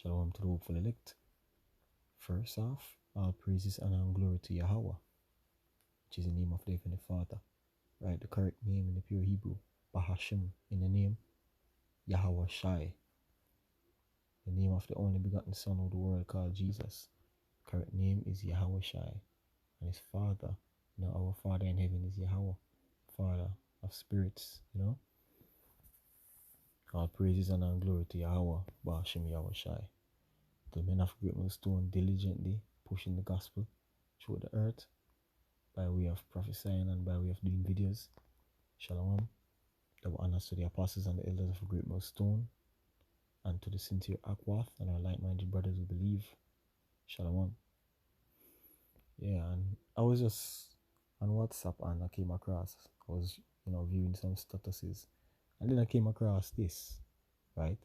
Shalom to the hopeful elect. First off, all praises, honor, and glory to Yahweh, which is the name of the Heavenly Father. Right, the correct name in the pure Hebrew, Bahashim in the name, Yahweh Shai, the name of the only begotten Son of the world called Jesus. Correct name is Yahweh Shai, and his Father, our Father in heaven is Yahweh, Father of spirits, All praises, honor, and glory to Yahweh, Bahashim Yahweh Shai. The men of Great Millstone diligently pushing the gospel through the earth by way of prophesying and by way of doing videos. Shalom. Double honors to the apostles and the elders of Great Millstone, and to the sincere Akwath and our like-minded brothers who believe. Shalom. Yeah, and I was just on WhatsApp and I came across, I was, viewing some statuses, and then I came across this, right?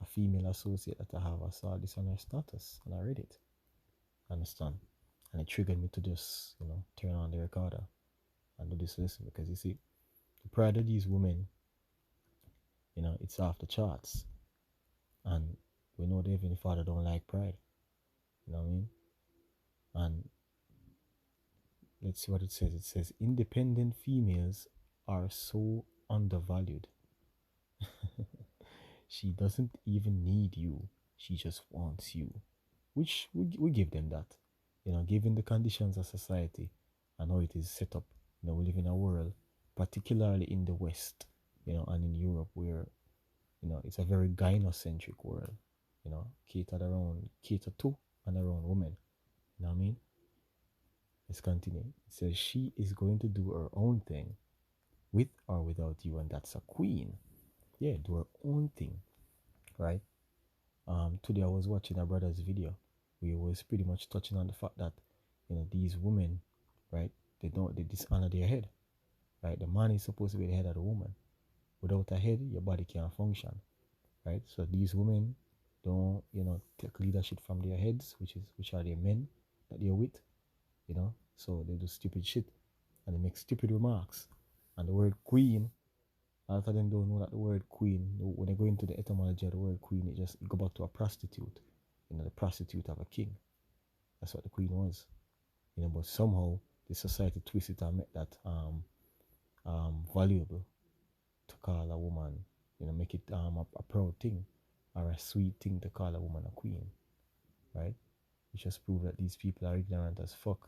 A female associate that I have, I saw this on her status and I read it. Understand? And it triggered me to just, turn on the recorder and do this listen, because you see, the pride of these women, it's off the charts. And we know the Heavenly Father don't like pride. You know what I mean? And let's see what it says. It says, independent females are so undervalued. She doesn't even need you. She just wants you. Which we give them that. Given the conditions of society and how it is set up. We live in a world, particularly in the West, and in Europe, where, it's a very gynocentric world, cater to and around women. You know what I mean? Let's continue. It says, she is going to do her own thing with or without you, and that's a queen. Yeah, do her own thing, right? Today I was watching a brother's video. We was pretty much touching on the fact that, these women, right, they dishonor their head, right? The man is supposed to be the head of the woman. Without a head, your body can't function, right? So these women don't, take leadership from their heads, which are their men that they're with, so they do stupid shit and they make stupid remarks. And the word queen, a lot of them don't know that the word queen, when they go into the etymology of the word queen, it go back to a prostitute, the prostitute of a king. That's what the queen was, but somehow the society twisted it and make that valuable to call a woman, make it a proud thing or a sweet thing to call a woman a queen, right? Which just prove that these people are ignorant as fuck.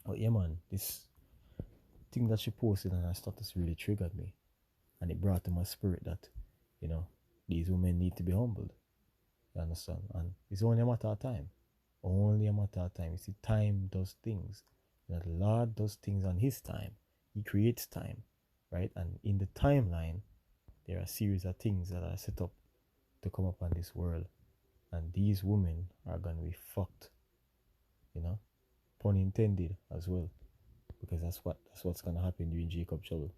Oh yeah, man, this thing that she posted on her status really triggered me, and it brought to my spirit that, these women need to be humbled. You understand? And it's only a matter of time. Only a matter of time. You see, time does things. The Lord does things on his time. He creates time, right? And in the timeline, there are a series of things that are set up to come upon this world. And these women are going to be fucked. Pun intended as well. Because that's what's going to happen during Jacob's trouble.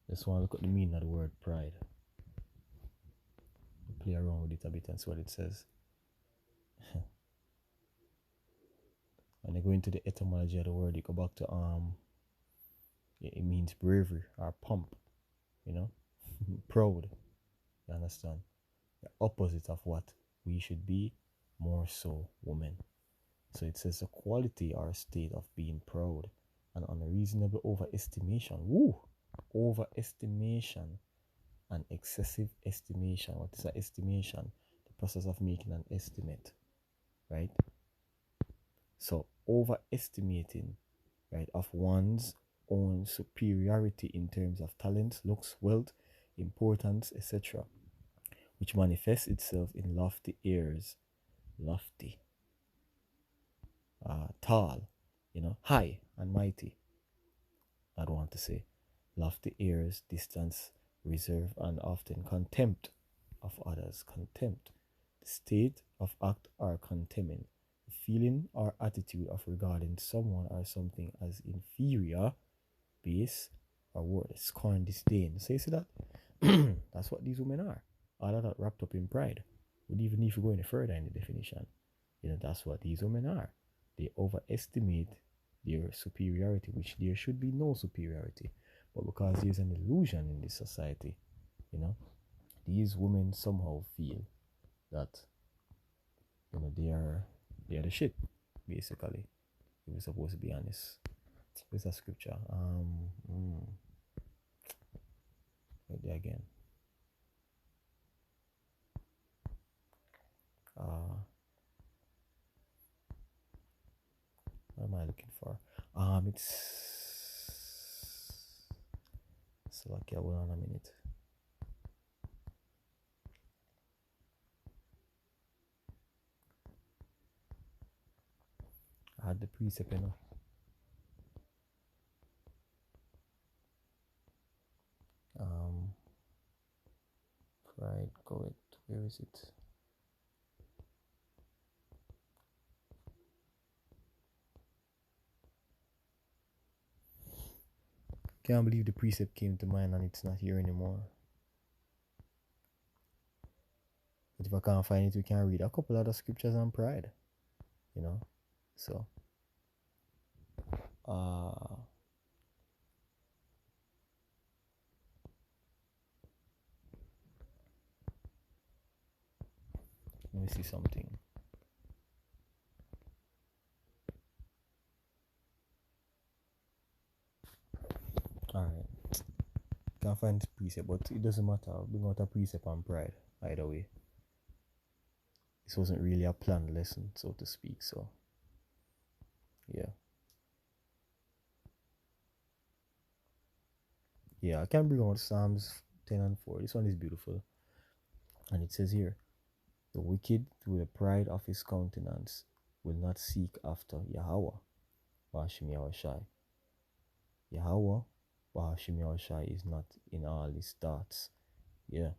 Just want to look at the meaning of the word pride. Play around with it a bit and see what it says. When they go into the etymology of the word, you go back to it means bravery or pomp, proud. You understand? The opposite of what we should be, more so women. So it says a quality or a state of being proud and unreasonable overestimation. Overestimation and excessive estimation. What is an estimation? The process of making an estimate, right? So overestimating, right, of one's own superiority in terms of talent, looks, wealth, importance, etc., which manifests itself in lofty airs, lofty, tall, high and mighty. I don't want to say lofty airs, distance, reserve, and often contempt of others. Contempt, the state of act or contemning, the feeling or attitude of regarding someone or something as inferior, base, or worthless. Scorn, disdain. So you see that? That's what these women are. All of that wrapped up in pride. We don't even need to go any further in the definition. That's what these women are. They overestimate their superiority, which there should be no superiority. But because there's an illusion in this society, You know, these women somehow feel that they are the shit, basically. If we're supposed to be honest. Where's that scripture? Right there again. Uh, what am I looking for? It's Slovakia. Hold on a minute. I had the precept, you know. Um, Pride, go it. Where is it? Can't believe the precept came to mind and it's not here anymore. But if I can't find it, we can read a couple other scriptures on pride, you know. So, uh, let me see something. All right, can't find this precept, but it doesn't matter. I'll bring out a precept on pride either way. This wasn't really a planned lesson, so to speak. So, yeah. Yeah, I can bring out Psalms 10 and 4. This one is beautiful. And it says here, the wicked through the pride of his countenance will not seek after Yahweh, Bahashim Yahushai. Yahweh, Bahashim Yahushai is not in all his thoughts. Yeah.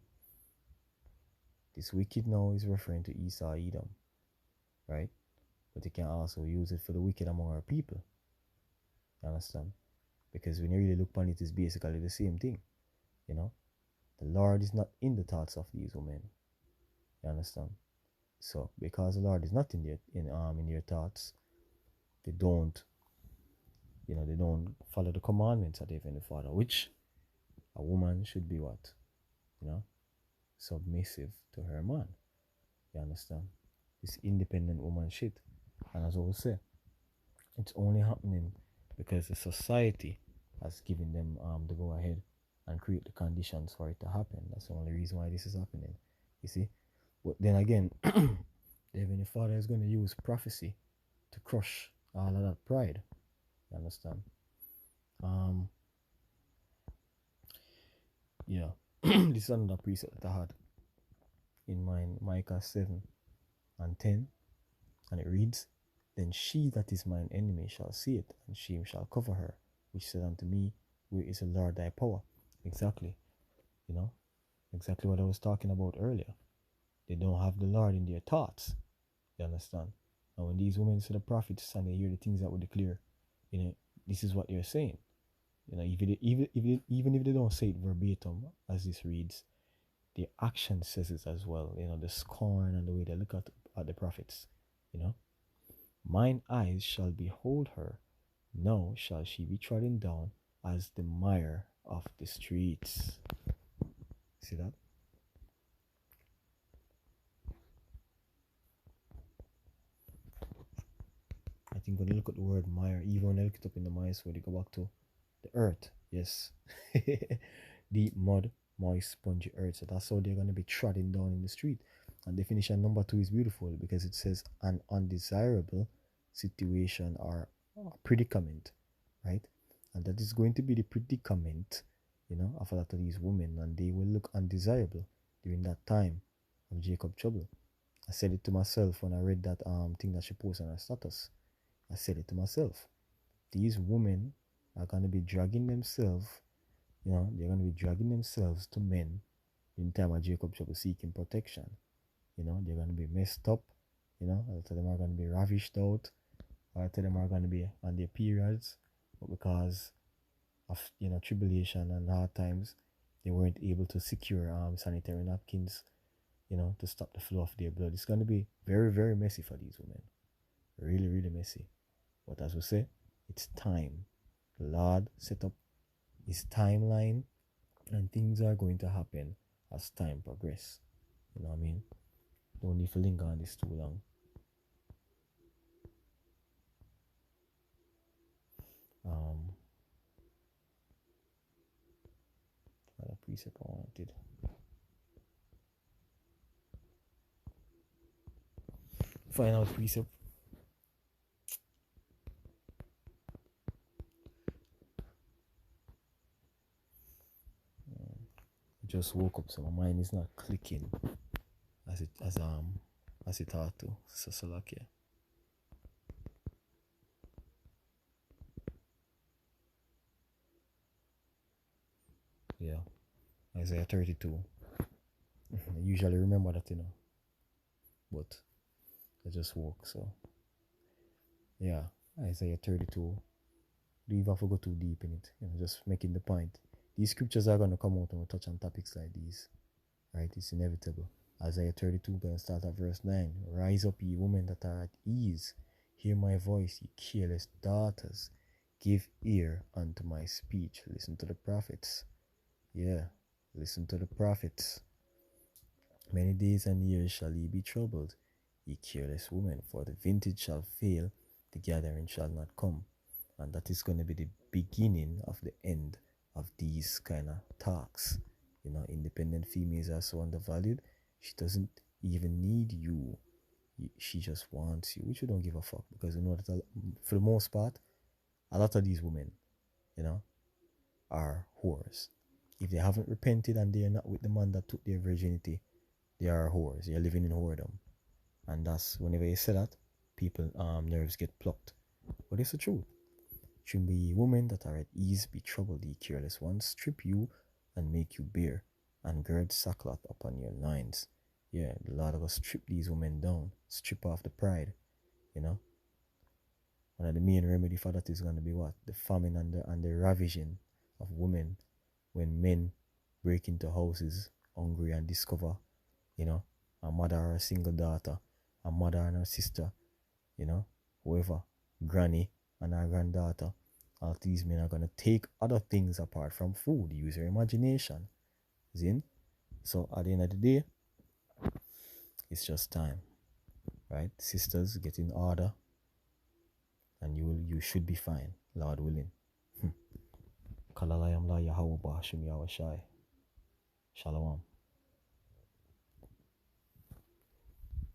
This wicked now is referring to Esau Edom, right? But you can also use it for the wicked among our people. You understand? Because when you really look upon it, it's basically the same thing. You know? The Lord is not in the thoughts of these women. You understand? So because the Lord is not in their thoughts, they don't they don't follow the commandments of their Heavenly Father, which a woman should be what? You know, submissive to her man. You understand? This independent woman shit. And as I will say, it's only happening because the society has given them the go ahead and create the conditions for it to happen. That's the only reason why this is happening. You see? But then again, the Heavenly Father is going to use prophecy to crush all of that pride. You understand? Yeah. This is another precept that I had in mind, Micah 7 and 10, and it reads, Then she that is mine enemy shall see it, and shame shall cover her, which said unto me, Where is the Lord thy power? Exactly. You know, exactly what I was talking about earlier. They don't have the Lord in their thoughts. You understand? And when these women see the prophets and they hear the things that we declare, this is what they're saying. Even if they don't say it verbatim as this reads, their action says it as well. The scorn and the way they look at the prophets. Mine eyes shall behold her, now shall she be trodden down as the mire of the streets. See that? I think when you look at the word mire, even when you look it up in the Maya word, you go back to the earth. Yes. Deep mud, moist, spongy earth. So that's how they're going to be trodden down in the street. And definition number 2 is beautiful because it says an undesirable situation or predicament, right? And that is going to be the predicament, of a lot of these women, and they will look undesirable during that time of Jacob trouble. I said it to myself when I read that thing that she posted on her status. I said it to myself. These women are going to be dragging themselves, they're going to be dragging themselves to men in time of Jacob trouble seeking protection. They're going to be messed up. A lot of them are going to be ravished out. A lot of them are going to be on their periods. But because of, tribulation and hard times, they weren't able to secure sanitary napkins, to stop the flow of their blood. It's going to be very, very messy for these women. Really, really messy. But as we say, it's time. The Lord set up his timeline and things are going to happen as time progress. You know what I mean? Don't need to linger on this too long. Um, Another precept I wanted. Final precept. I just woke up, so my mind is not clicking as it ought to. So like yeah. Yeah. Isaiah 32. I usually remember that, but I just woke, so yeah. Isaiah 32. Do you have to go too deep in it? Just making the point. These scriptures are gonna come out and we'll touch on topics like these. Right? It's inevitable. Isaiah 32, gonna start at verse 9. Rise up, ye women that are at ease. Hear my voice, ye careless daughters. Give ear unto my speech. Listen to the prophets. Yeah, listen to the prophets. Many days and years shall ye be troubled, ye careless women, for the vintage shall fail, the gathering shall not come. And that is going to be the beginning of the end of these kind of talks. Independent females are so undervalued. She doesn't even need you. She just wants you, which you don't give a fuck, because you know that for the most part, a lot of these women, you know, are whores. If they haven't repented and they are not with the man that took their virginity, they are whores. You're living in whoredom. And that's whenever you say that, people nerves get plucked. But it's the truth. Should be women that are at ease, be troubled, ye careless ones, strip you and make you bare, and gird sackcloth upon your loins. Yeah, the Lord will strip these women down, strip off the pride, you know. One of the main remedy for that is going to be what? The famine and the ravaging of women when men break into houses hungry and discover, a mother or a single daughter, a mother and her sister, whoever, granny and her granddaughter. All these men are gonna take other things apart from food. Use your imagination. Zin? So at the end of the day, it's just time. Right? Sisters, get in order and you should be fine, Lord willing. Kalalayam la Yahweh Shum Yahweh Shai. Shalom.